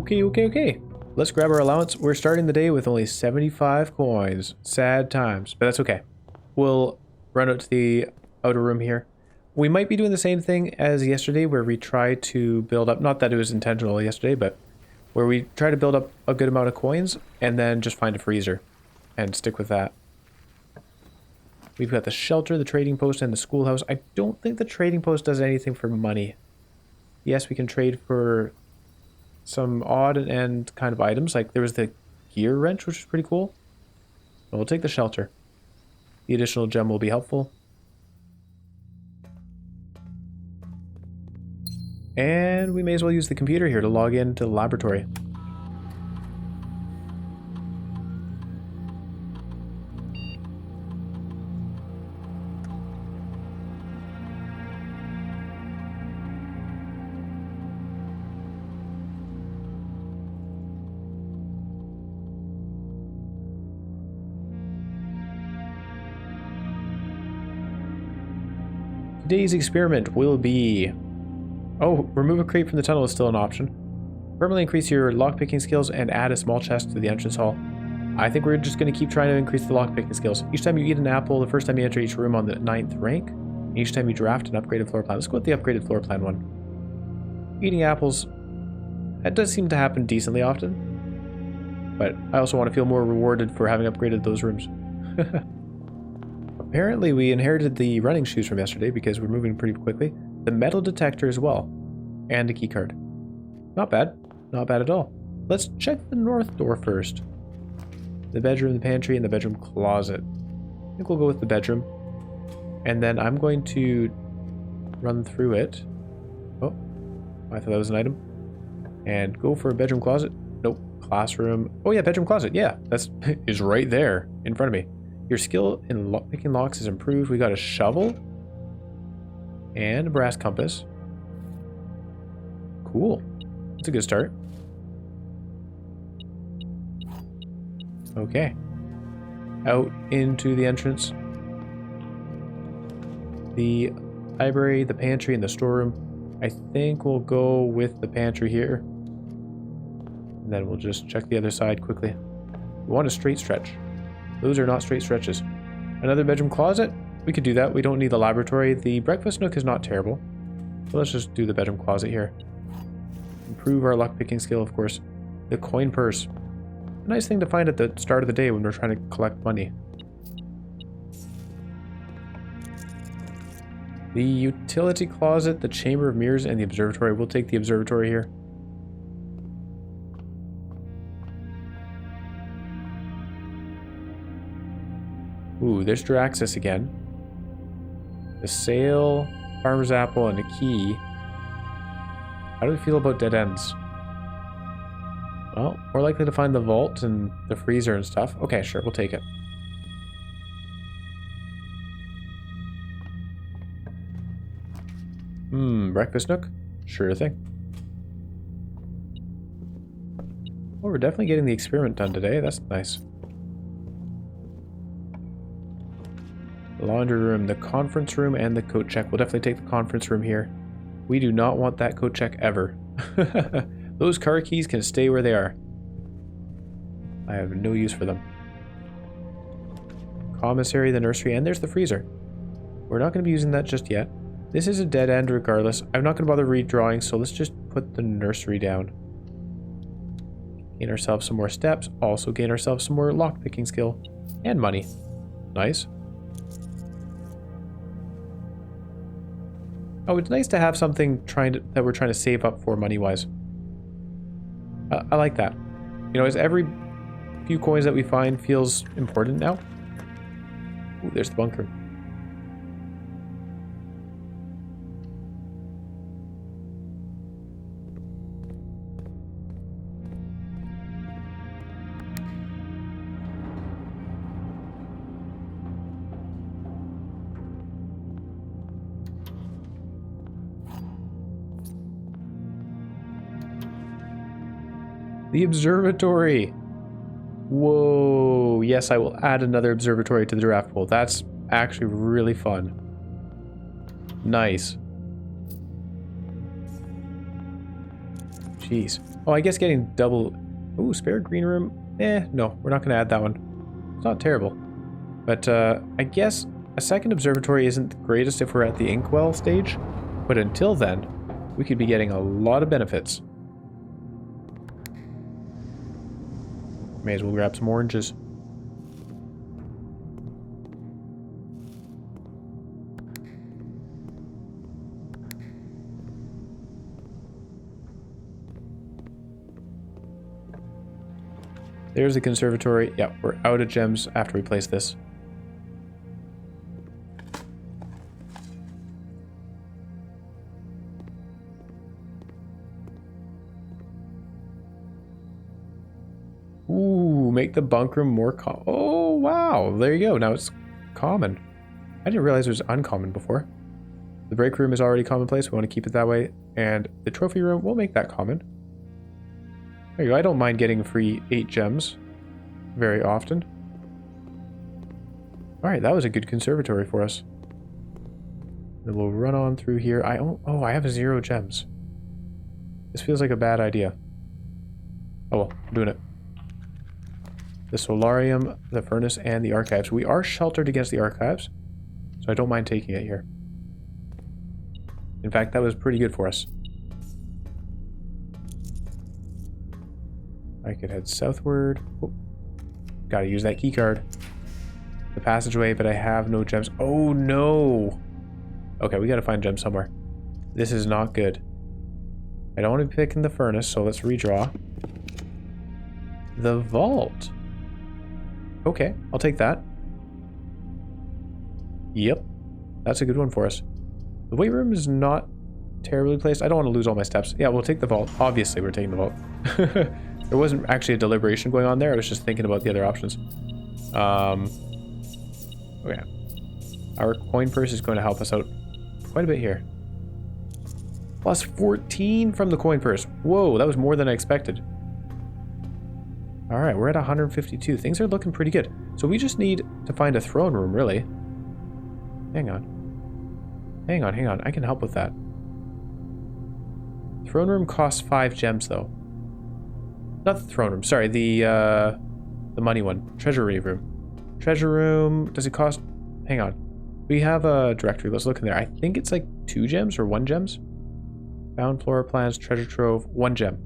Okay. Let's grab our allowance. We're starting the day with only 75 coins. Sad times, but that's okay. We'll run out to the outer room here. We might be doing the same thing as yesterday where we try to build up, not that it was intentional yesterday, but where we try to build up a good amount of coins and then just find a freezer and stick with that. We've got the shelter, the trading post, and the schoolhouse. I don't think the trading post does anything for money. Yes, we can trade for some odd and kind of items. Like there was the gear wrench, which is pretty cool. But we'll take the shelter. The additional gem will be helpful. And we may as well use the computer here to log into the laboratory. Today's experiment will be... Oh, remove a crate from the tunnel is still an option. Permanently increase your lockpicking skills and add a small chest to the entrance hall. I think we're just going to keep trying to increase the lockpicking skills. Each time you eat an apple, the first time you enter each room on the 9th rank, and each time you draft an upgraded floor plan. Let's go with the upgraded floor plan one. Eating apples, that does seem to happen decently often. But I also want to feel more rewarded for having upgraded those rooms. Apparently we inherited the running shoes from yesterday because we're moving pretty quickly. The metal detector as well. And a key card. Not bad. Not bad at all. Let's check the north door first. The bedroom, the pantry, and the bedroom closet. I think we'll go with the bedroom. And then I'm going to run through it. Oh, I thought that was an item. And go for a bedroom closet. Nope. Classroom. Oh yeah, bedroom closet. Yeah, that's is right there in front of me. Your skill in picking locks is improved. We got a shovel and a brass compass. Cool. That's a good start. Okay. Out into the entrance. The library, the pantry, and the storeroom. I think we'll go with the pantry here. And then we'll just check the other side quickly. We want a straight stretch. Those are not straight stretches. Another bedroom closet? We could do that. We don't need the laboratory. The breakfast nook is not terrible. So let's just do the bedroom closet here. Improve our lockpicking skill, of course. The coin purse. A nice thing to find at the start of the day when we're trying to collect money. The utility closet, the chamber of mirrors, and the observatory. We'll take the observatory here. Ooh, there's Draxus again. The sail, farmer's apple, and a key. How do we feel about dead ends? Well, we're likely to find the vault and the freezer and stuff. Okay, sure, we'll take it. Breakfast nook? Sure thing. Well, we're definitely getting the experiment done today. That's nice. The laundry room, the conference room, and the coat check. We'll definitely take the conference room here. We do not want that coat check ever. Those car keys can stay where they are. I have no use for them. Commissary, the nursery, and there's the freezer. We're not going to be using that just yet. This is a dead end regardless. I'm not going to bother redrawing, so let's just put the nursery down. Gain ourselves some more steps. Also gain ourselves some more lockpicking skill. And money. Nice. Oh, it's nice to have something that we're trying to save up for money-wise. I like that. You know, as every few coins that we find feels important now. Ooh, there's the bunker. The observatory. Whoa. Yes, I will add another observatory to the draft pool. That's actually really fun. Nice. Jeez. Oh, I guess getting double... Ooh, spare green room? No, we're not going to add that one. It's not terrible. But I guess a second observatory isn't the greatest if we're at the inkwell stage. But until then, we could be getting a lot of benefits. May as well grab some oranges. There's the conservatory. Yeah, we're out of gems after we place this. Ooh, make the bunk room more oh, wow. There you go. Now it's common. I didn't realize it was uncommon before. The break room is already commonplace. We want to keep it that way. And the trophy room, we'll make that common. There you go. I don't mind getting free 8 gems very often. Alright, that was a good conservatory for us. Then we'll run on through here. I have 0 gems. This feels like a bad idea. Oh well, I'm doing it. The solarium, the furnace, and the archives. We are sheltered against the archives, so I don't mind taking it here. In fact, that was pretty good for us. I could head southward. Oh, gotta use that key card. The passageway, but I have no gems. Oh no! Okay, we gotta find gems somewhere. This is not good. I don't want to be picking the furnace, so let's redraw. The vault. Okay, I'll take that. Yep, that's a good one for us. The weight room is not terribly placed. I don't want to lose all my steps. Yeah, we'll take the vault. Obviously, we're taking the vault. There wasn't actually a deliberation going on there. I was just thinking about the other options. Okay. Our coin purse is going to help us out quite a bit here. Plus 14 from the coin purse. Whoa, that was more than I expected. Alright, we're at 152. Things are looking pretty good. So we just need to find a throne room, really. Hang on. Hang on. I can help with that. Throne room costs 5 gems, though. Not the throne room. Sorry, the money one. Treasury room. Treasure room. Does it cost... Hang on. We have a directory. Let's look in there. I think it's like 2 gems or 1 gems. Found floor plans, treasure trove, 1 gem.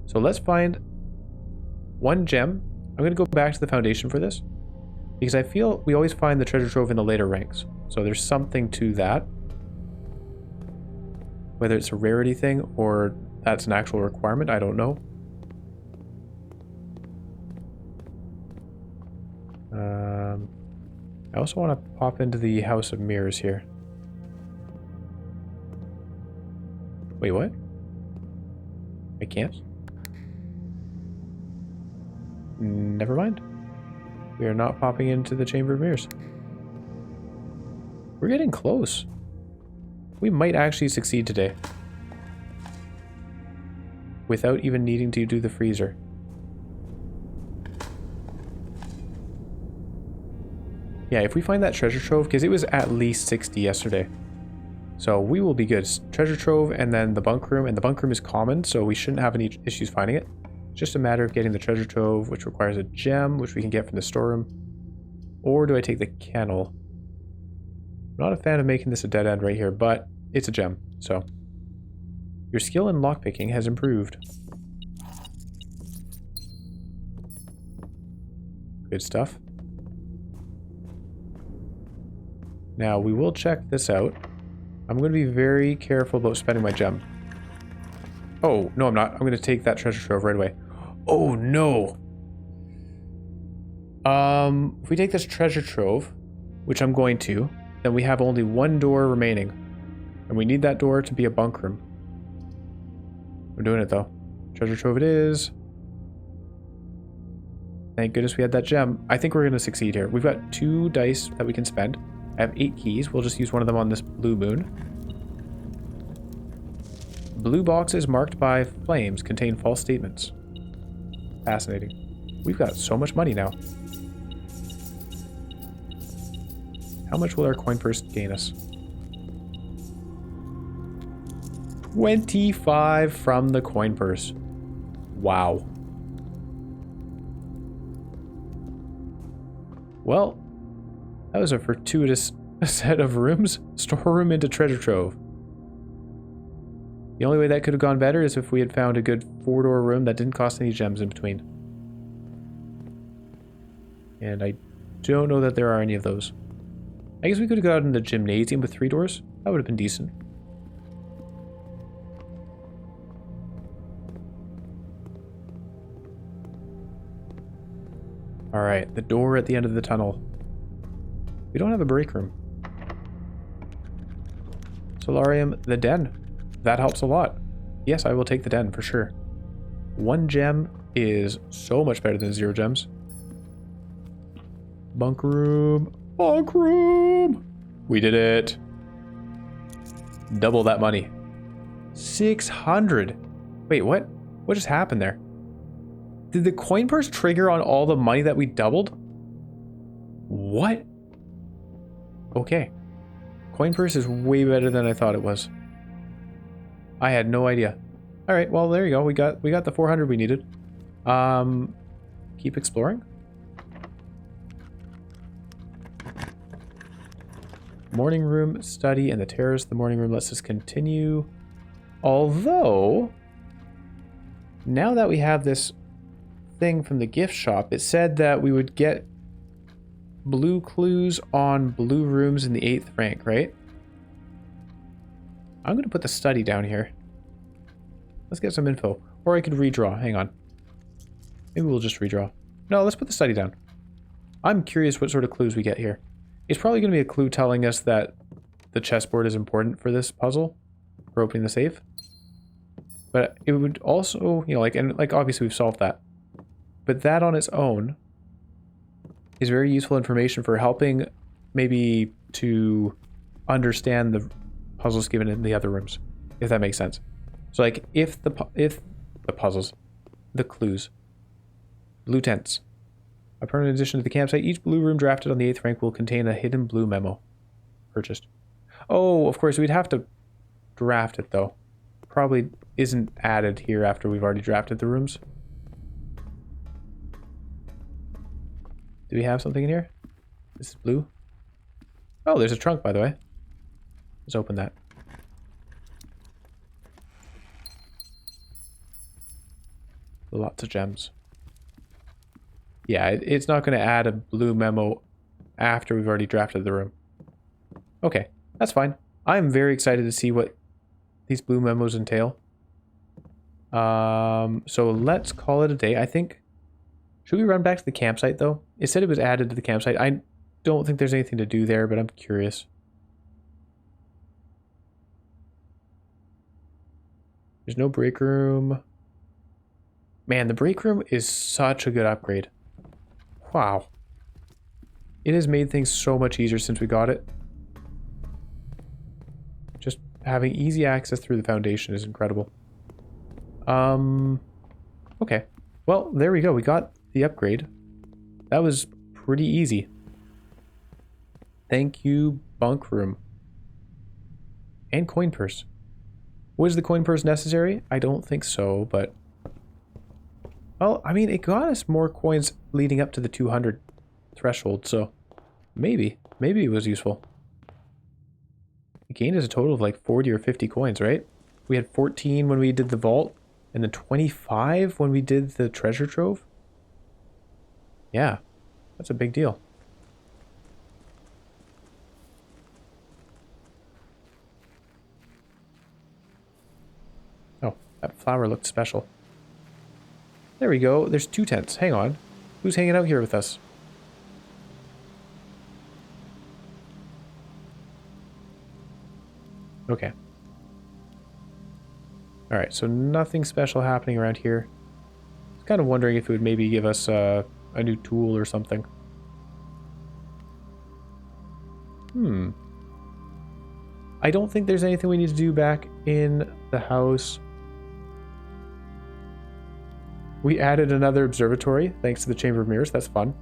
So let's find 1 gem. I'm going to go back to the foundation for this, because I feel we always find the treasure trove in the later ranks. So there's something to that. Whether it's a rarity thing or that's an actual requirement, I don't know. I also want to pop into the House of Mirrors here. Wait, what? I can't? Never mind. We are not popping into the Chamber of Mirrors. We're getting close. We might actually succeed today. Without even needing to do the freezer. Yeah, if we find that treasure trove, because it was at least 60 yesterday. So we will be good. Treasure trove and then the bunk room. And the bunk room is common, so we shouldn't have any issues finding it. It's just a matter of getting the treasure trove, which requires a gem, which we can get from the storeroom. Or do I take the kennel? I'm not a fan of making this a dead end right here, but it's a gem, so. Your skill in lockpicking has improved. Good stuff. Now, we will check this out. I'm going to be very careful about spending my gem. Oh, no, I'm not. I'm going to take that treasure trove right away. Oh, no. If we take this treasure trove, which I'm going to, then we have only 1 door remaining. And we need that door to be a bunk room. We're doing it, though. Treasure trove it is. Thank goodness we had that gem. I think we're going to succeed here. We've got 2 dice that we can spend. I have 8 keys. We'll just use one of them on this blue moon. Blue boxes marked by flames contain false statements. Fascinating. We've got so much money now. How much will our coin purse gain us? 25 from the coin purse. Wow. Well, that was a fortuitous set of rooms. Storeroom into treasure trove. The only way that could have gone better is if we had found a good 4-door room that didn't cost any gems in between. And I don't know that there are any of those. I guess we could have gotten the gymnasium with 3 doors. That would have been decent. Alright, the door at the end of the tunnel. We don't have a break room. Solarium, the den. That helps a lot. Yes, I will take the den for sure. 1 gem is so much better than 0 gems. Bunk room. Bunk room! We did it. Double that money. 600. Wait, what? What just happened there? Did the coin purse trigger on all the money that we doubled? What? Okay. Coin purse is way better than I thought it was. I had no idea. All right, well there you go. We got the 400 we needed. Keep exploring. Morning room, study, and the terrace. The morning room lets us continue. Although, now that we have this thing from the gift shop, it said that we would get blue clues on blue rooms in the 8th rank, right? I'm going to put the study down here. Let's get some info. Or I could redraw. Hang on. Maybe we'll just redraw. No, let's put the study down. I'm curious what sort of clues we get here. It's probably going to be a clue telling us that the chessboard is important for this puzzle, for opening the safe. But it would also, you know, like obviously we've solved that. But that on its own is very useful information for helping maybe to understand the puzzles given in the other rooms, if that makes sense. So like if the puzzles, the clues, blue tents. A permanent addition to the campsite. Each blue room drafted on the 8th rank will contain a hidden blue memo. Purchased. Oh, of course, we'd have to draft it, though. Probably isn't added here after we've already drafted the rooms. Do we have something in here? This is blue. Oh, there's a trunk, by the way. Let's open that. Lots of gems. Yeah, it's not going to add a blue memo after we've already drafted the room. Okay, that's fine. I'm very excited to see what these blue memos entail. So let's call it a day, I think. Should we run back to the campsite, though? It said it was added to the campsite. I don't think there's anything to do there, but I'm curious. There's no break room. Man, the break room is such a good upgrade. Wow. It has made things so much easier since we got it. Just having easy access through the foundation is incredible. Okay. Well, there we go. We got the upgrade. That was pretty easy. Thank you, bunk room. And coin purse. Was the coin purse necessary? I don't think so, but... Well, I mean, it got us more coins leading up to the 200 threshold, so maybe it was useful. It gained us a total of like 40 or 50 coins, right? We had 14 when we did the vault, and then 25 when we did the treasure trove. Yeah, that's a big deal. Oh, that flower looked special. There we go. There's 2 tents. Hang on. Who's hanging out here with us? Okay. Alright, so nothing special happening around here. I was kind of wondering if it would maybe give us a new tool or something. I don't think there's anything we need to do back in the house. We added another observatory, thanks to the Chamber of Mirrors. That's fun.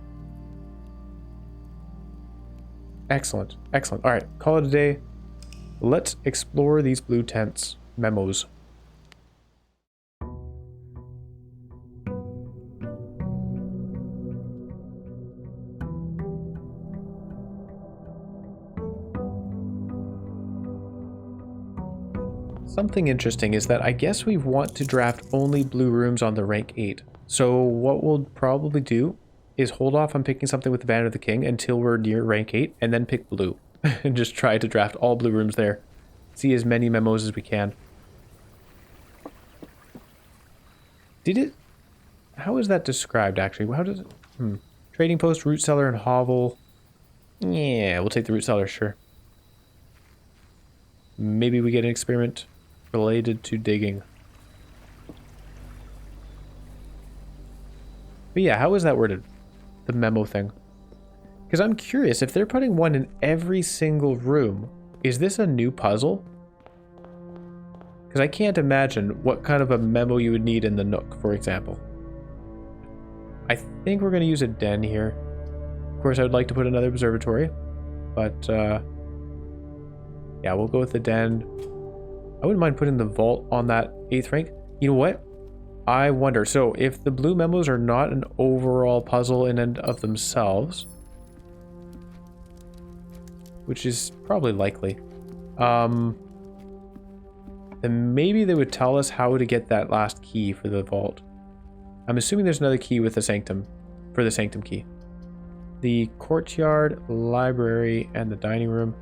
Excellent. Excellent. All right, call it a day. Let's explore these blue tents. Memos. Something interesting is that I guess we want to draft only blue rooms on the rank 8. So what we'll probably do is hold off on picking something with the Banner of the King until we're near rank 8 and then pick blue. And just try to draft all blue rooms there. See as many memos as we can. Did it... How is that described, actually? How does it... Trading post, root cellar, and hovel. Yeah, we'll take the root cellar, sure. Maybe we get an experiment related to digging. But yeah, how is that worded? The memo thing. Because I'm curious, if they're putting one in every single room, is this a new puzzle? Because I can't imagine what kind of a memo you would need in the Nook, for example. I think we're going to use a den here. Of course, I would like to put another observatory, but yeah, we'll go with the den. I wouldn't mind putting the vault on that 8th rank. You know what? I wonder, so if the blue memos are not an overall puzzle in and of themselves, which is probably likely, then maybe they would tell us how to get that last key for the vault. I'm assuming there's another key with the sanctum, for the sanctum key. The courtyard, library, and the dining room.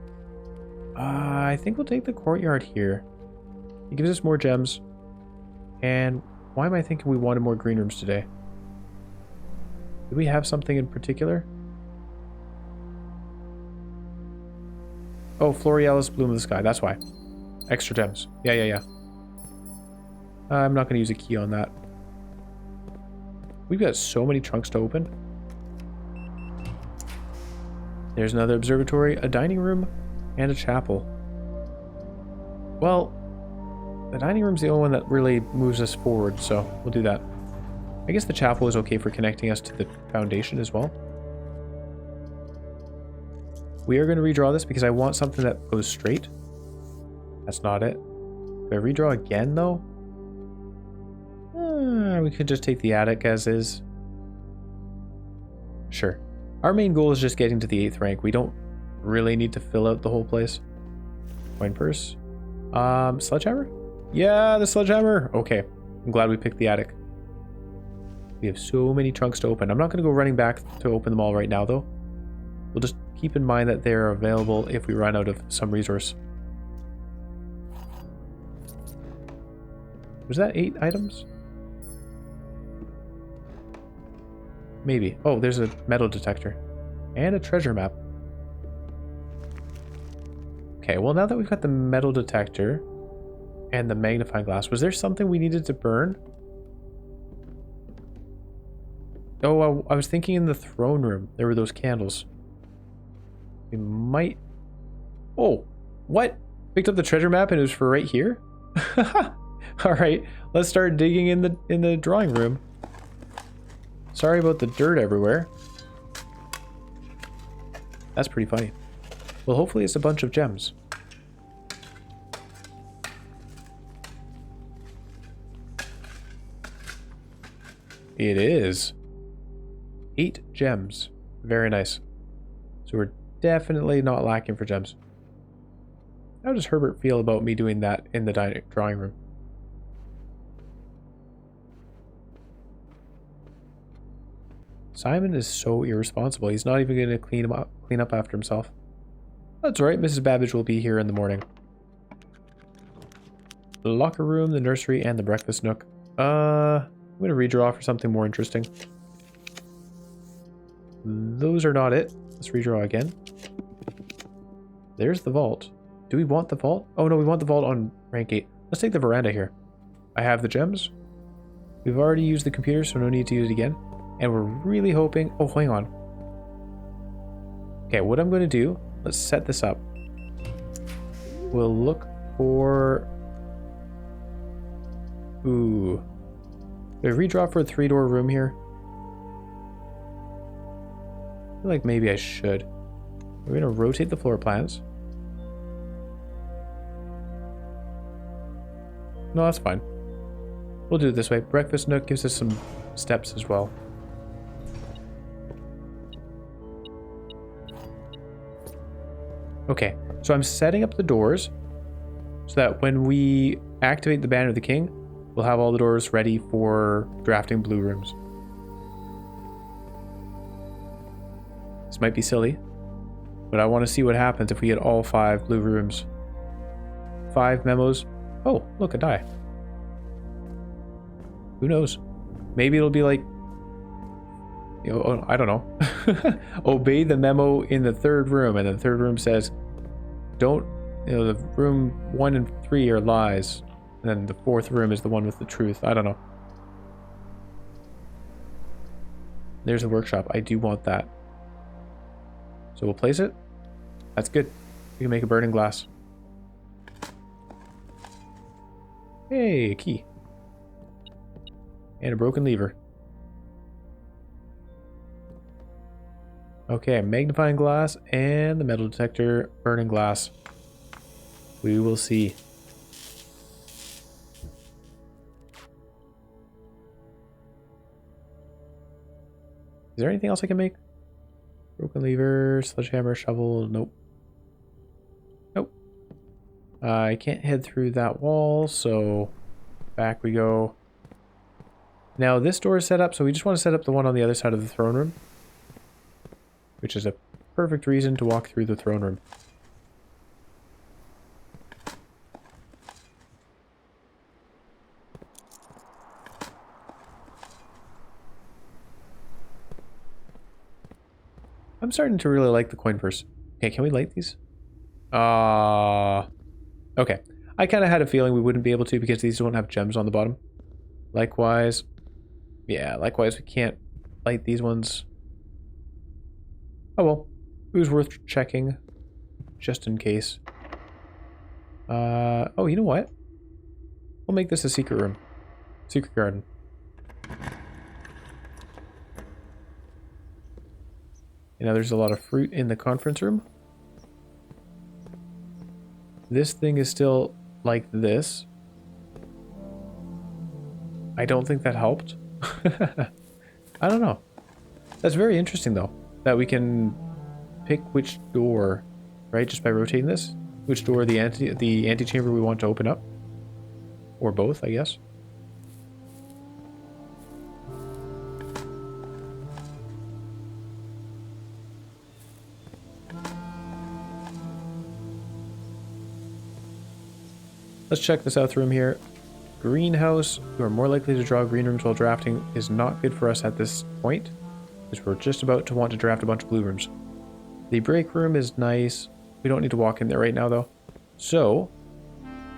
I think we'll take the courtyard here. It gives us more gems. And why am I thinking we wanted more green rooms today? Do we have something in particular? Oh, Florialis Bloom of the Sky, that's why. Extra gems. Yeah. I'm not going to use a key on that. We've got so many trunks to open. There's another observatory, a dining room, and a chapel. Well, the dining room's the only one that really moves us forward, so we'll do that. I guess the chapel is okay for connecting us to the foundation as well. We are going to redraw this because I want something that goes straight. That's not it. Do I redraw again, though? We could just take the attic as is. Sure. Our main goal is just getting to the 8th rank. We don't really need to fill out the whole place. Coin purse. Sledgehammer? Yeah, the sledgehammer! Okay. I'm glad we picked the attic. We have so many trunks to open. I'm not going to go running back to open them all right now, though. We'll just keep in mind that they're available if we run out of some resource. Was that 8 items? Maybe. Oh, there's a metal detector. And a treasure map. Okay, well now that we've got the metal detector and the magnifying glass, was there something we needed to burn? Oh, I was thinking in the throne room. There were those candles. We might... Oh, what? Picked up the treasure map and it was for right here? Alright, let's start digging in the drawing room. Sorry about the dirt everywhere. That's pretty funny. Well, hopefully it's a bunch of gems. It is. 8 gems. Very nice. So we're definitely not lacking for gems. How does Herbert feel about me doing that in the drawing room? Simon is so irresponsible. He's not even going to clean up after himself. That's right. Mrs. Babbage will be here in the morning. The locker room, the nursery, and the breakfast nook. I'm going to redraw for something more interesting. Those are not it. Let's redraw again. There's the vault. Do we want the vault? Oh no, we want the vault on rank 8. Let's take the veranda here. I have the gems. We've already used the computer, so no need to use it again. And we're really hoping... Oh, hang on. Okay, what I'm going to do... Let's set this up. We'll look for... Ooh. Do I redraw for a 3-door room here? I feel like maybe I should. We're going to rotate the floor plans. No, that's fine. We'll do it this way. Breakfast nook gives us some steps as well. Okay, so I'm setting up the doors. so that when we activate the Banner of the King, we'll have all the doors ready for drafting blue rooms. This might be silly, but I want to see what happens if we get all 5 blue rooms. 5 memos. Oh, look, a die. Who knows? Maybe it'll be like, you know, I don't know. Obey the memo in the 3rd room, and the 3rd room says, don't, you know, the room 1 and 3 are lies, and then the 4th room is the one with the truth. I don't know. There's the workshop. I do want that. So we'll place it. That's good. We can make a burning glass. Hey, a key. And a broken lever. Okay, magnifying glass and the metal detector, burning glass. We will see. Is there anything else I can make? Broken lever, sledgehammer, shovel, nope. Nope. I can't head through that wall, so back we go. Now this door is set up, so we just want to set up the one on the other side of the throne room, which is a perfect reason to walk through the throne room. I'm starting to really like the coin purse. Okay, can we light these? Okay. I kind of had a feeling we wouldn't be able to because these don't have gems on the bottom. Likewise, yeah, likewise we can't light these ones. Oh well, it was worth checking, just in case. Oh, you know what? We'll make this a secret room. Secret garden. You know, there's a lot of fruit in the conference room. This thing is still like this. I don't think that helped. I don't know. That's very interesting though, that we can pick which door, right? Just by rotating this, which door the antechamber we want to open up, or both, I guess. Let's check the south room here. Greenhouse. You are more likely to draw green rooms while drafting is not good for us at this point, because we're just about to want to draft a bunch of blue rooms. The break room is nice. We don't need to walk in there right now though. So,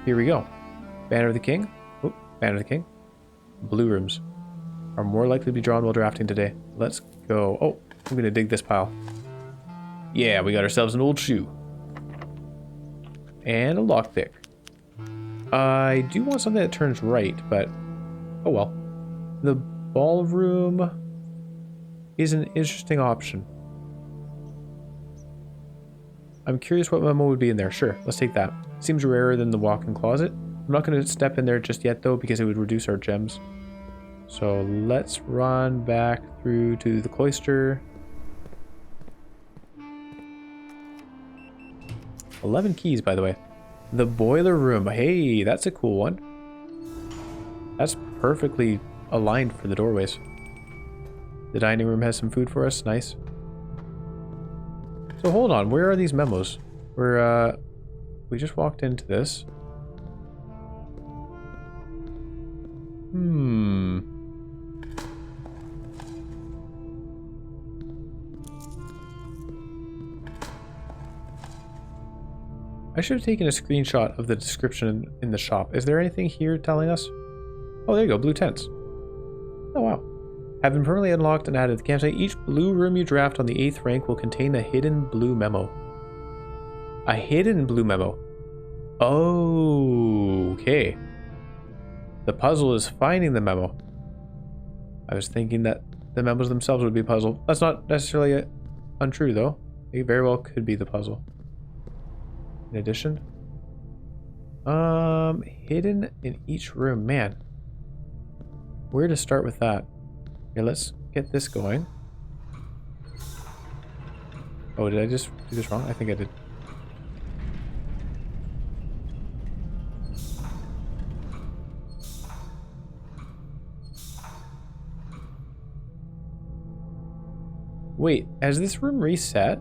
here we go. Banner of the King. Oh, Banner of the King. Blue rooms are more likely to be drawn while drafting today. Let's go. Oh, I'm gonna dig this pile. Yeah, we got ourselves an old shoe. And a lockpick. I do want something that turns right, but oh well. The ballroom is an interesting option. I'm curious what memo would be in there. Sure, let's take that. Seems rarer than the walk-in closet. I'm not going to step in there just yet though, because it would reduce our gems. So let's run back through to the cloister. 11 keys, by the way. The boiler room. Hey, that's a cool one. That's perfectly aligned for the doorways. The dining room has some food for us. Nice. So hold on. Where are these memos? We just walked into this. I should have taken a screenshot of the description in the shop. Is there anything here telling us? Oh, there you go. Blue tents. Oh, wow. Have been permanently unlocked and added to the campsite. Each blue room you draft on the 8th rank will contain a hidden blue memo. A hidden blue memo. Oh, okay. The puzzle is finding the memo. I was thinking that the memos themselves would be a puzzle. That's not necessarily untrue, though. It very well could be the puzzle. In addition, hidden in each room. Man, where to start with that? Okay, let's get this going. Oh, did I just do this wrong? I think I did. Wait, has this room reset?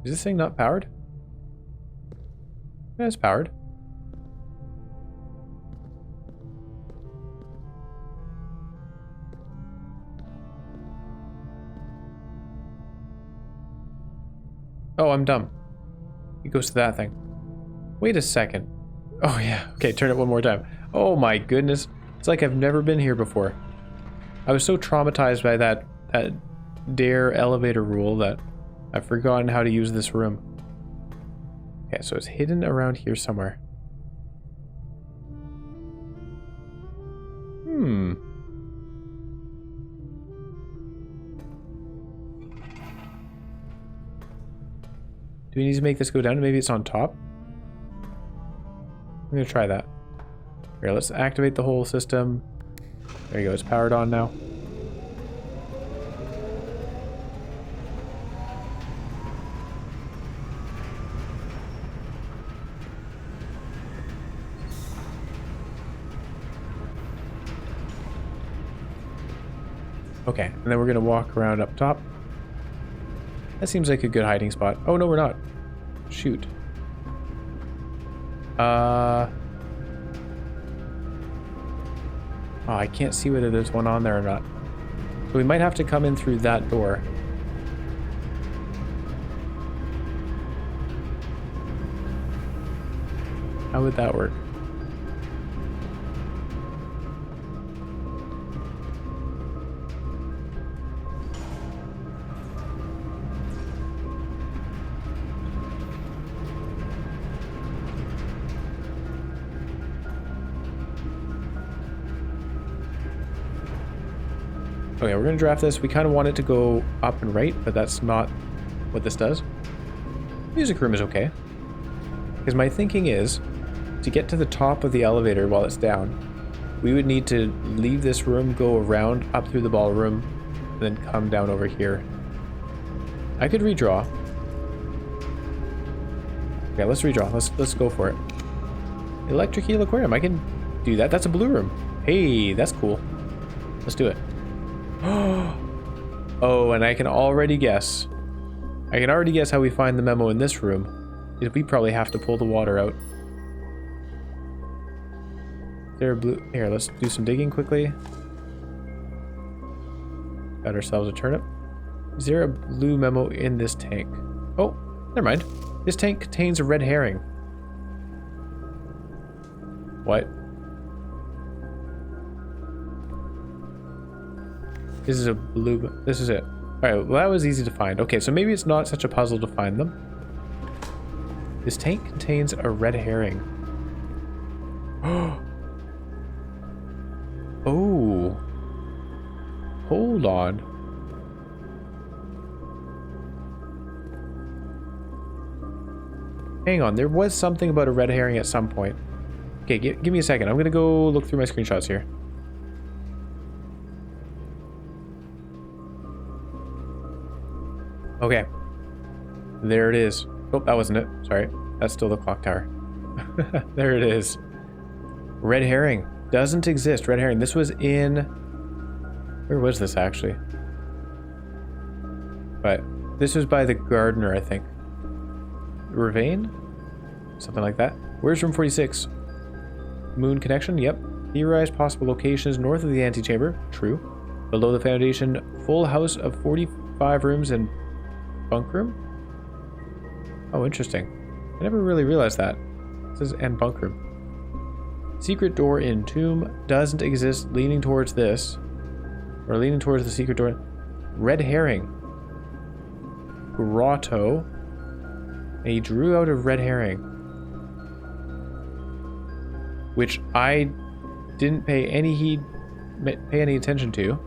Is this thing not powered? Yeah, it's powered. Oh, I'm dumb. It goes to that thing. Wait a second. Oh yeah, okay, turn it one more time. Oh my goodness. It's like I've never been here before. I was so traumatized by that dare elevator rule that I've forgotten how to use this room. Okay, so it's hidden around here somewhere. Do we need to make this go down? Maybe it's on top? I'm gonna try that. Here, let's activate the whole system. There you go, it's powered on now. Okay, and then we're gonna walk around up top. That seems like a good hiding spot. Oh no, we're not. Shoot. Oh, I can't see whether there's one on there or not. So we might have to come in through that door. How would that work? Okay, we're gonna draft this. We kind of want it to go up and right, but that's not what this does. Music room is okay. Because my thinking is, to get to the top of the elevator while it's down, we would need to leave this room, go around up through the ballroom, and then come down over here. I could redraw. Okay, let's redraw. Let's go for it. Electric Eel Aquarium. I can do that. That's a blue room. Hey, that's cool. Let's do it. Oh, and I can already guess. I can already guess how we find the memo in this room. We probably have to pull the water out. Is there a blue... Here, let's do some digging quickly. Got ourselves a turnip. Is there a blue memo in this tank? Oh, never mind. This tank contains a red herring. What? This is a blue... This is it. Alright, well that was easy to find. Okay, so maybe it's not such a puzzle to find them. This tank contains a red herring. Oh. Hold on. Hang on, there was something about a red herring at some point. Okay, give me a second. I'm gonna go look through my screenshots here. Okay. There it is. Oh, that wasn't it. Sorry. That's still the clock tower. There it is. Red herring. Doesn't exist. Red herring. This was in... Where was this, actually? But this was by the gardener, I think. Ravine? Something like that. Where's room 46? Moon connection? Yep. Theorized possible locations north of the antechamber. True. Below the foundation, full house of 45 rooms and bunk room? Oh, interesting. I never really realized that. It says and bunk room. Secret door in tomb doesn't exist. Leaning towards this. Or leaning towards the secret door. Red herring. Grotto. And he drew out a red herring. Which I didn't pay any attention to.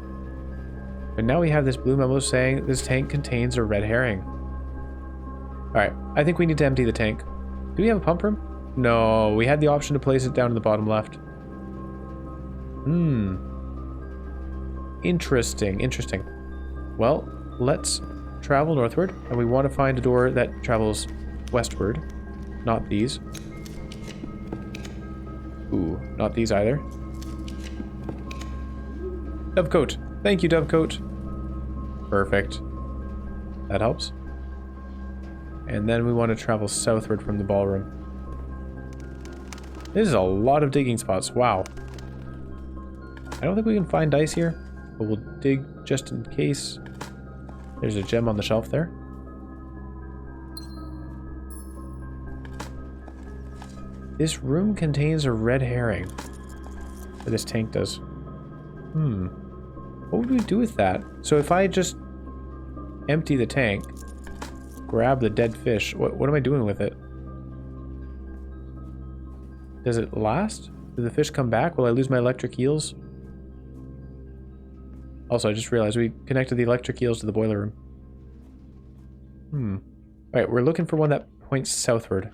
But now we have this blue memo saying this tank contains a red herring. Alright, I think we need to empty the tank. Do we have a pump room? No, we had the option to place it down in the bottom left. Interesting, interesting. Well, let's travel northward, and we want to find a door that travels westward. Not these. Ooh, not these either. Dovecoat. Thank you, Dovecoat. Perfect. That helps. And then we want to travel southward from the ballroom. This is a lot of digging spots. Wow. I don't think we can find dice here, but we'll dig just in case. There's a gem on the shelf there. This room contains a red herring. Or this tank does. What would we do with that? So if I just empty the tank, grab the dead fish, what am I doing with it? Does it last? Do the fish come back? Will I lose my electric eels? Also, I just realized we connected the electric eels to the boiler room. Alright, we're looking for one that points southward.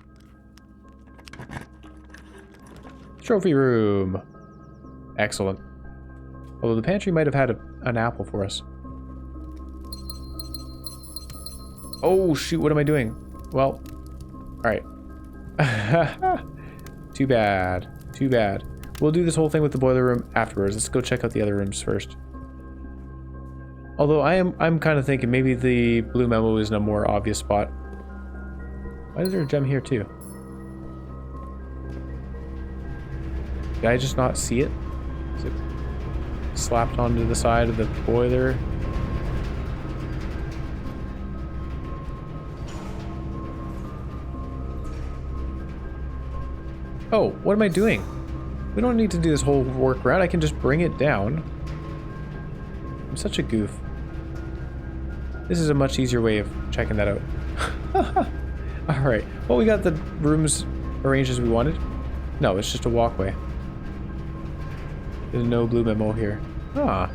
Trophy room. Excellent. Although the pantry might have had an apple for us. Oh, shoot, what am I doing? Well, alright. Too bad. Too bad. We'll do this whole thing with the boiler room afterwards. Let's go check out the other rooms first. Although I'm kind of thinking maybe the blue memo is in a more obvious spot. Why is there a gem here too? Did I just not see it? Is it slapped onto the side of the boiler? Oh, what am I doing? We don't need to do this whole workaround. I can just bring it down. I'm such a goof. This is a much easier way of checking that out. Alright. Well, we got the rooms arranged as we wanted. No, it's just a walkway. There's no blue memo here. Ah.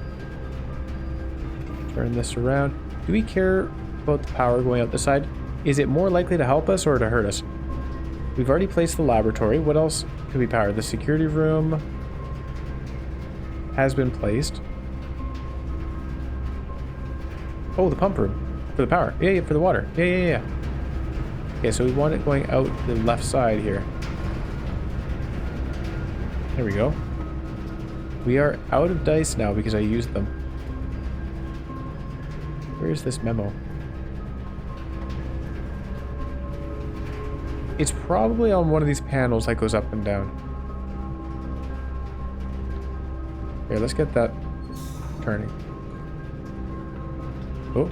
Turn this around. Do we care about the power going out the side? Is it more likely to help us or to hurt us? We've already placed the laboratory. What else could we power? The security room has been placed. Oh, the pump room. For the power. Yeah, for the water. Yeah. Okay, so we want it going out the left side here. There we go. We are out of dice now because I used them. Where's this memo? It's probably on one of these panels that goes up and down. Here, let's get that turning. Oh.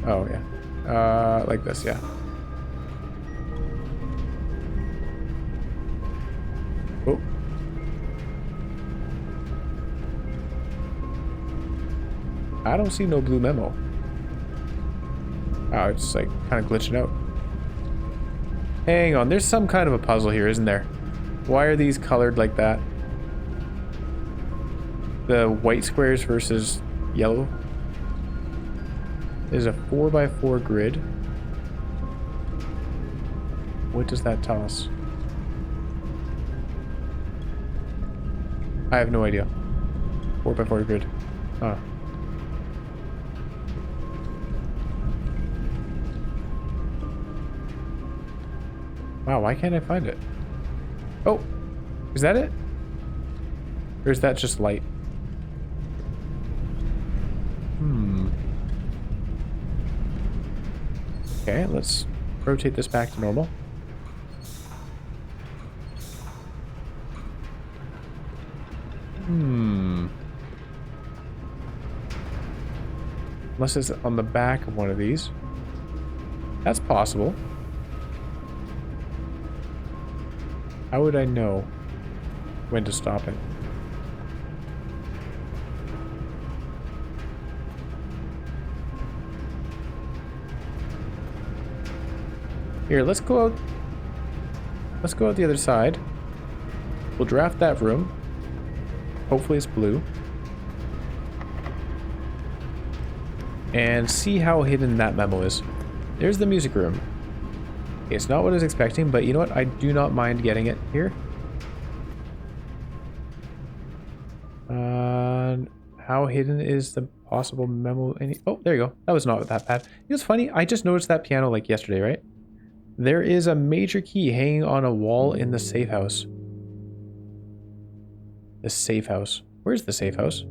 Oh, yeah. Like this, yeah. Oh. I don't see no blue memo. Oh, it's like kind of glitching out. Hang on, there's some kind of a puzzle here, isn't there? Why are these colored like that? The white squares versus yellow. There's a 4x4 grid. What does that tell us? I have no idea. 4x4 grid. Huh. Wow, why can't I find it? Oh, is that it? Or is that just light? Okay, let's rotate this back to normal. Unless it's on the back of one of these. That's possible. How would I know when to stop it? Here, let's go out. Let's go out the other side. We'll draft that room. Hopefully it's blue. And see how hidden that memo is. There's the music room. It's not what I was expecting, but you know what? I do not mind getting it here. How hidden is the possible memo? Oh, there you go. That was not that bad. You know what's funny? I just noticed that piano like yesterday, right? There is a major key hanging on a wall in the safe house. The safe house. Where's the safe house?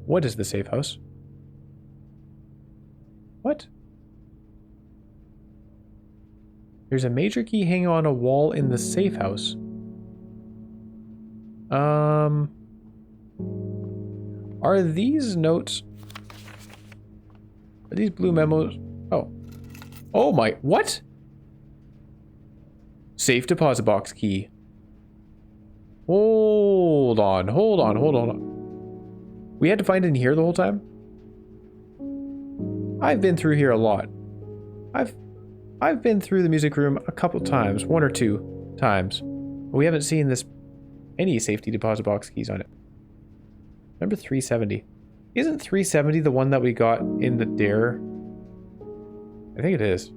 What is the safe house? What? There's a major key hanging on a wall in the safe house. Are these notes... Are these blue memos? Oh. Oh my... What? Safe deposit box key. Hold on. Hold on. Hold on. We had to find it in here the whole time? I've been through here a lot. I've been through the music room a couple times. 1 or 2 times. But we haven't seen any safety deposit box keys on it. Number 370. Isn't 370 the one that we got in the dare? I think it is.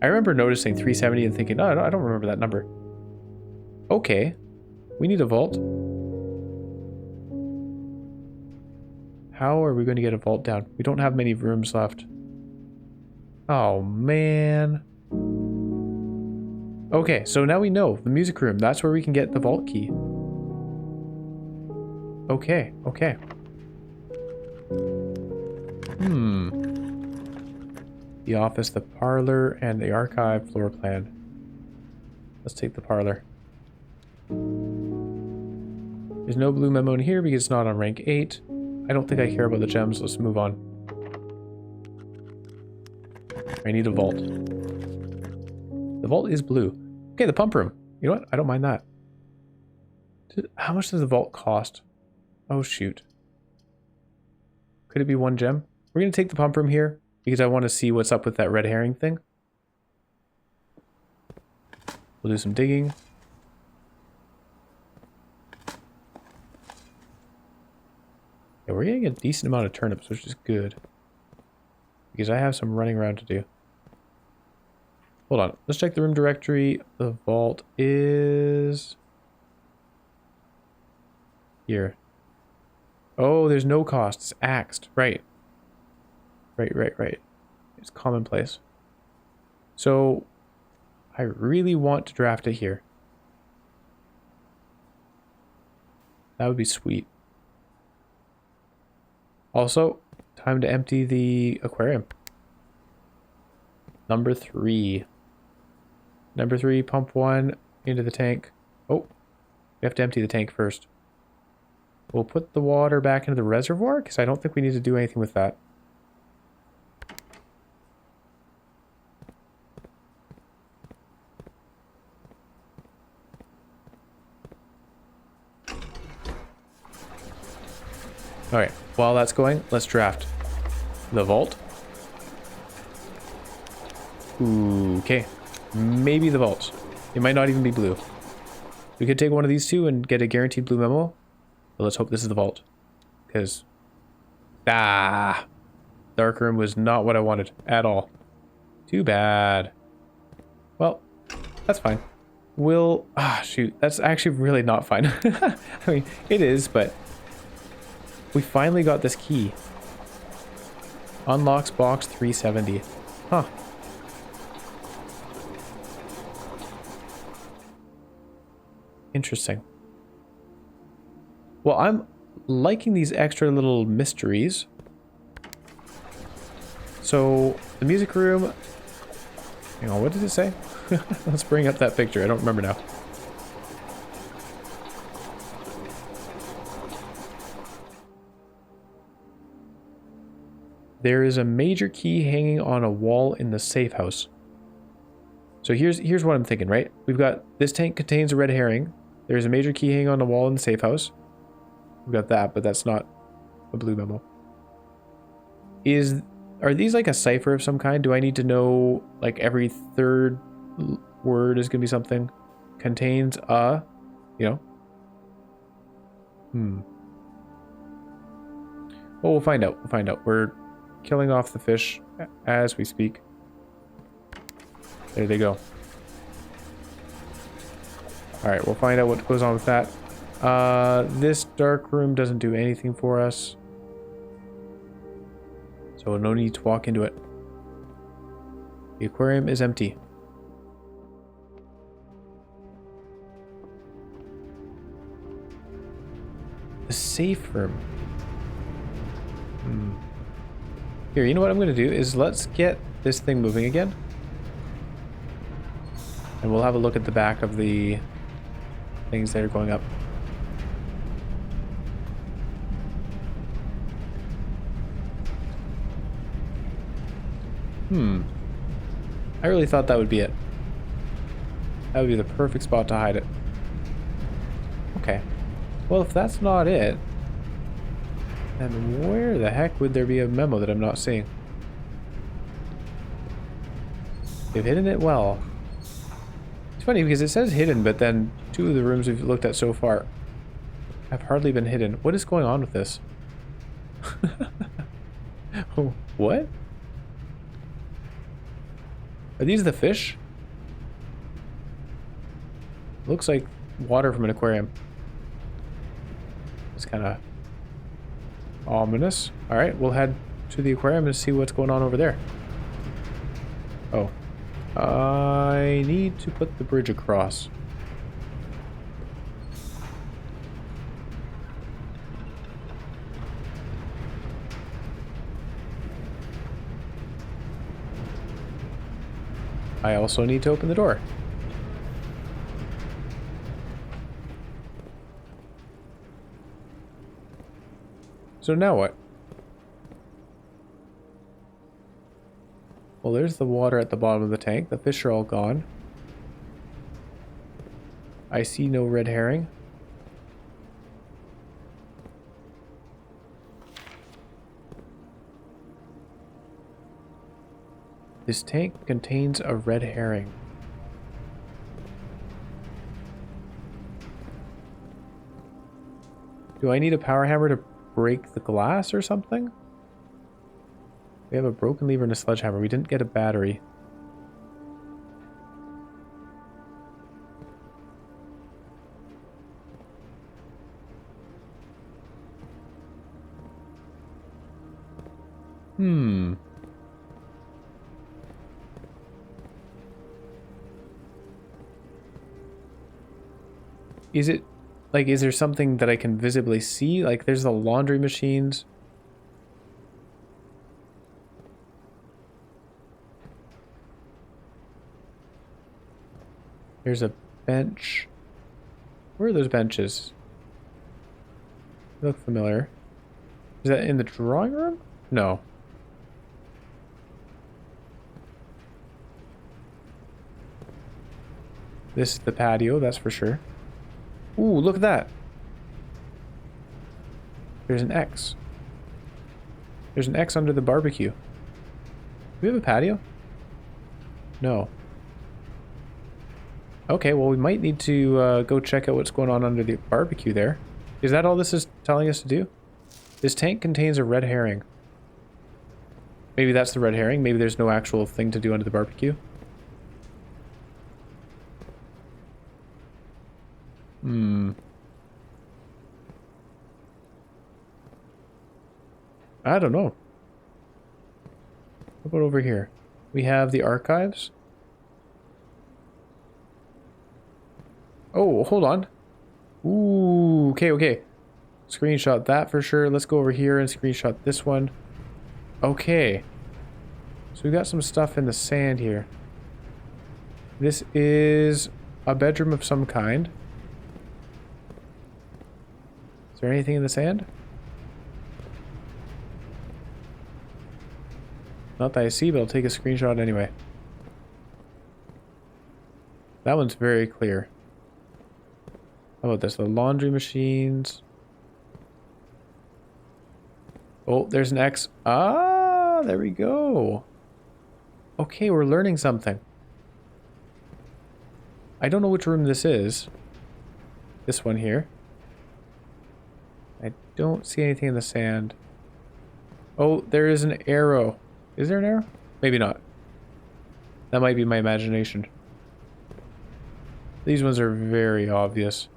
I remember noticing 370 and thinking, oh, I don't remember that number. Okay. We need a vault. How are we going to get a vault down? We don't have many rooms left. Oh, man. Okay, so now we know. The music room. That's where we can get the vault key. Okay, okay. The office, the parlor, and the archive floor plan. Let's take the parlor. There's no blue memo in here because it's not on rank 8. I don't think I care about the gems. Let's move on. I need a vault. The vault is blue. Okay, the pump room. You know what? I don't mind that. How much does the vault cost? Oh, shoot. Could it be 1 gem? We're going to take the pump room here because I want to see what's up with that red herring thing. We'll do some digging. Yeah, we're getting a decent amount of turnips, which is good. Because I have some running around to do. Hold on. Let's check the room directory. The vault is... here. Oh, there's no cost. It's axed. Right. Right. It's commonplace. So, I really want to draft it here. That would be sweet. Also, time to empty the aquarium. Number 3. Number 3, pump 1 into the tank. Oh, we have to empty the tank first. We'll put the water back into the reservoir because I don't think we need to do anything with that. Alright, while that's going, let's draft the vault. Ooh, okay. Maybe the vault. It might not even be blue. We could take one of these two and get a guaranteed blue memo. But let's hope this is the vault. Because... dark room was not what I wanted at all. Too bad. Well, that's fine. We'll... shoot. That's actually really not fine. I mean, it is, but... we finally got this key. Unlocks box 370. Huh. Interesting. Well, I'm liking these extra little mysteries. So, the music room... hang on, what did it say? Let's bring up that picture. I don't remember now. There is a major key hanging on a wall in the safe house. So here's what I'm thinking, right? We've got this tank contains a red herring. There's a major key hanging on the wall in the safe house. We've got that, but that's not a blue memo. Are these like a cipher of some kind? Do I need to know like every third word is going to be something? Contains a, you know? Well, we'll find out. We'll find out. We're killing off the fish as we speak. There they go. Alright, we'll find out what goes on with that. This dark room doesn't do anything for us. So no need to walk into it. The aquarium is empty. The safe room. Here, you know what I'm going to do is let's get this thing moving again. And we'll have a look at the back of the things that are going up. I really thought that would be it. That would be the perfect spot to hide it. Okay. Well, if that's not it, then where the heck would there be a memo that I'm not seeing? They've hidden it well. It's funny because it says hidden, but then two of the rooms we've looked at so far have hardly been hidden. What is going on with this? Oh, what? Are these the fish? Looks like water from an aquarium. It's kind of ominous. Alright, we'll head to the aquarium and see what's going on over there. Oh. I need to put the bridge across. I also need to open the door. So now what? Well, there's the water at the bottom of the tank. The fish are all gone. I see no red herring. This tank contains a red herring. Do I need a power hammer to break the glass or something? We have a broken lever and a sledgehammer. We didn't get a battery. Is it, like, is there something that I can visibly see? Like, there's the laundry machines. There's a bench. Where are those benches? They look familiar. Is that in the drawing room? No. This is the patio, that's for sure. Ooh, look at that. There's an X. There's an X under the barbecue. Do we have a patio? No. Okay, well, we might need to go check out what's going on under the barbecue there. Is that all this is telling us to do? This tank contains a red herring. Maybe that's the red herring. Maybe there's no actual thing to do under the barbecue. I don't know. What about over here? We have the archives. Oh, hold on. Ooh, okay. Screenshot that for sure. Let's go over here and screenshot this one. Okay. So we got some stuff in the sand here. This is a bedroom of some kind. Is there anything in the sand? Not that I see, but I'll take a screenshot anyway. That one's very clear. How about this? The laundry machines. Oh, there's an X. Ah, there we go. Okay, we're learning something. I don't know which room this is. This one here. I don't see anything in the sand. Oh, there is an arrow. Is there an arrow? Maybe not. That might be my imagination. These ones are very obvious.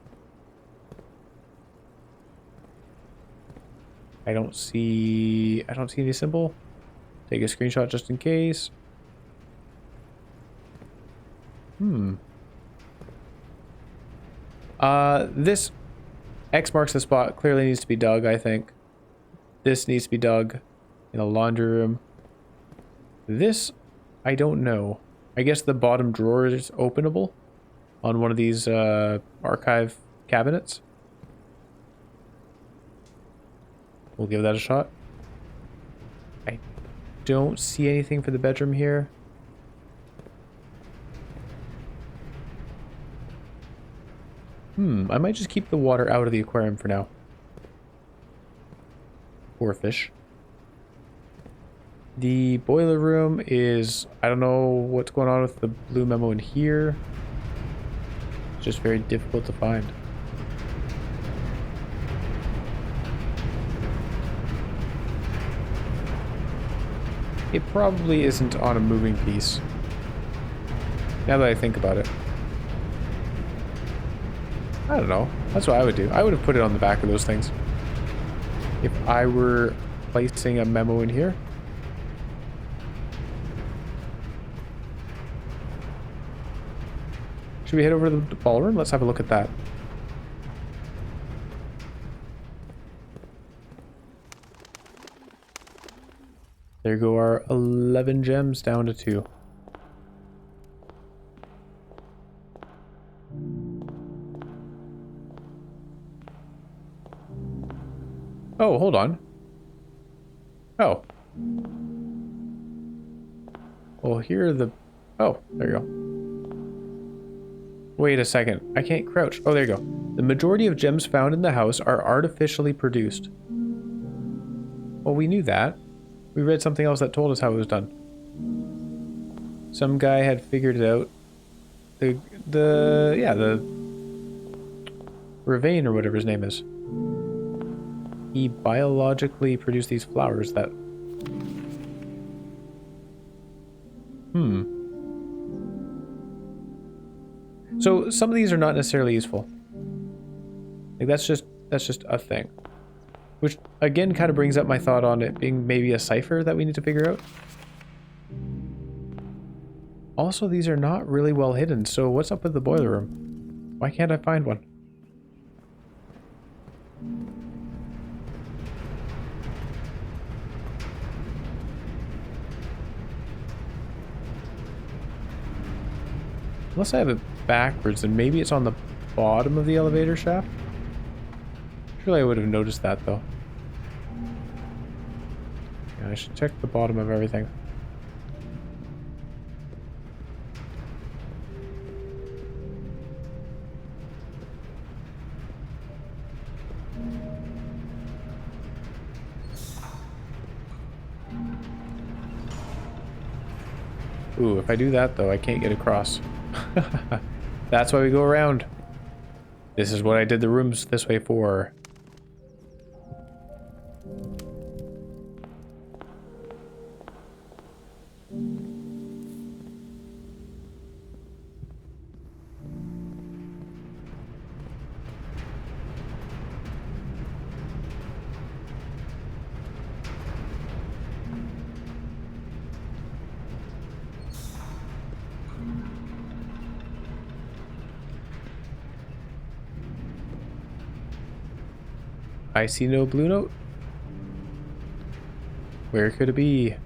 I don't see any symbol. Take a screenshot just in case. This X marks the spot. Clearly needs to be dug, I think. This needs to be dug in a laundry room. This, I don't know. I guess the bottom drawer is openable on one of these archive cabinets. We'll give that a shot. I don't see anything for the bedroom here. I might just keep the water out of the aquarium for now. Poor fish. The boiler room is... I don't know what's going on with the blue memo in here. It's just very difficult to find. It probably isn't on a moving piece. Now that I think about it. I don't know. That's what I would do. I would have put it on the back of those things. If I were placing a memo in here. Should we head over to the ballroom? Let's have a look at that. There go our 11 gems down to 2. Oh, hold on. Oh. Well, here are the... Oh, there you go. Wait a second. I can't crouch. Oh, there you go. The majority of gems found in the house are artificially produced. Well, we knew that. We read something else that told us how it was done. Some guy had figured it out. The Ravane or whatever his name is. He biologically produced these flowers that... So some of these are not necessarily useful. Like that's just a thing. Which again kind of brings up my thought on it being maybe a cipher that we need to figure out. Also, these are not really well hidden, so what's up with the boiler room? Why can't I find one? Unless I have it backwards, and maybe it's on the bottom of the elevator shaft? Surely I would have noticed that, though. Yeah, I should check the bottom of everything. Ooh, if I do that, though, I can't get across. That's why we go around. This is what I did the rooms this way for. I see no blue note. Where could it be?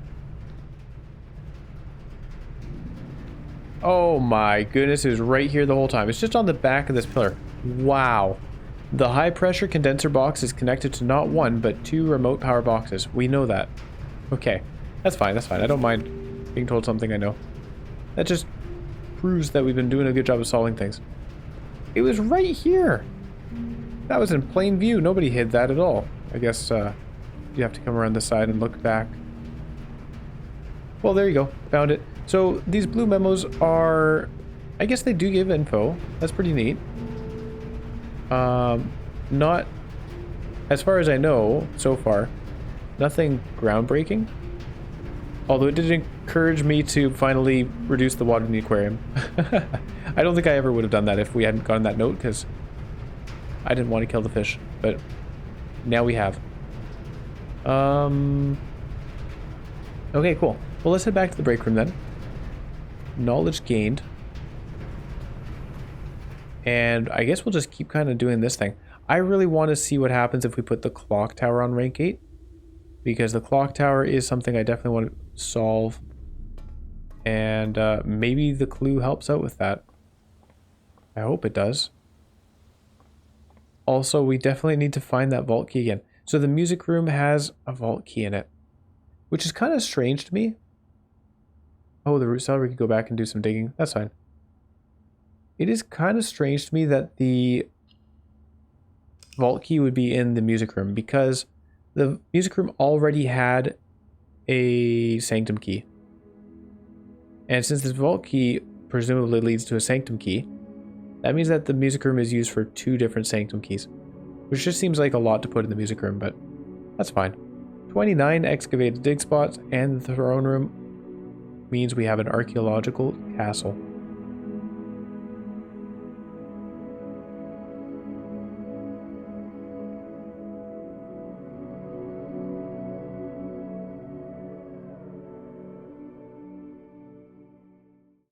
Oh my goodness, it was right here the whole time. It's just on the back of this pillar. Wow. The high pressure condenser box is connected to not one, but 2 remote power boxes. We know that. Okay, that's fine, that's fine. I don't mind being told something I know. That just proves that we've been doing a good job of solving things. It was right here. That was in plain view. Nobody hid that at all. I guess you have to come around the side and look back. Well, there you go. Found it. So these blue memos are... I guess they do give info. That's pretty neat. Not... As far as I know, so far, nothing groundbreaking. Although it did encourage me to finally reduce the water in the aquarium. I don't think I ever would have done that if we hadn't gotten that note, because I didn't want to kill the fish, but now we have. Okay, cool. Well, let's head back to the break room then. Knowledge gained. And I guess we'll just keep kind of doing this thing. I really want to see what happens if we put the clock tower on rank 8. Because the clock tower is something I definitely want to solve. And maybe the clue helps out with that. I hope it does. Also, we definitely need to find that vault key again. So the music room has a vault key in it, which is kind of strange to me. Oh, the root cellar, we could go back and do some digging. That's fine. It is kind of strange to me that the vault key would be in the music room because the music room already had a sanctum key. And since this vault key presumably leads to a sanctum key, that means that the music room is used for 2 different sanctum keys, which just seems like a lot to put in the music room, but that's fine. 29 excavated dig spots and the throne room means we have an archaeological castle.